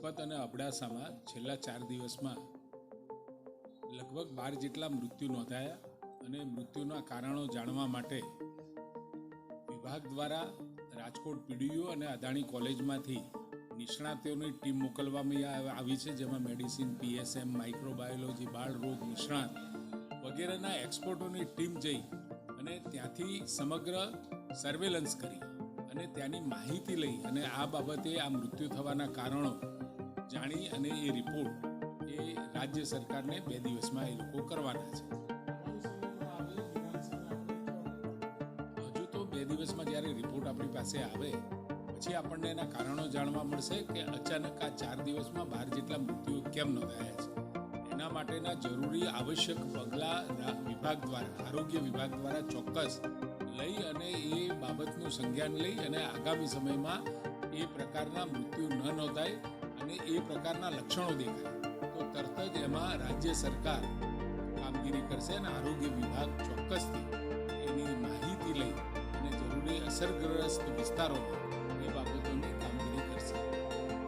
લખપત અને અબડાસામાં છેલ્લા 4 દિવસમાં લગભગ 12 જેટલા મૃત્યુ નોંધાયા અને મૃત્યુના કારણો જાણવા માટે વિભાગ દ્વારા રાજકોટ પીડીયુ અને અદાણી કોલેજમાંથી નિષ્ણાતોની ટીમ મોકલવામાં આવી છે, જેમાં મેડિસિન, PSM, માઇક્રોબાયોલોજી, બાળ રોગ નિષ્ણાત વગેરેના એક્સપર્ટોની ટીમ જઈ અને ત્યાંથી સમગ્ર સર્વેલન્સ કરી અને ત્યાંની માહિતી લઈ અને આ બાબતે આ મૃત્યુ થવાના કારણો જાણી અને એ રિપોર્ટ એ રાજ્ય સરકારને 2 દિવસમાં એ લોકો કરવાના છે. હજુ તો 2 દિવસમાં જ્યારે રિપોર્ટ આપણી પાસે આવે પછી આપણને એના કારણો જાણવા મળશે કે અચાનક આ 4 દિવસમાં 12 જેટલા મૃત્યુ કેમ નોંધાયા છે. એના માટેના જરૂરી આવશ્યક પગલાં વિભાગ દ્વારા, આરોગ્ય વિભાગ દ્વારા ચોક્કસ લઈ અને એ બાબતનું સંજ્ઞાન લઈ અને આગામી સમયમાં એ પ્રકારના મૃત્યુ ન નોંધાય અને એ પ્રકારના લક્ષણો દેખાય તો તરત જ એમાં રાજ્ય સરકાર કામગીરી કરશે અને આરોગ્ય વિભાગ ચોક્કસથી એની માહિતી લઈ અને જરૂરી અસરગ્રસ્ત વિસ્તારોમાં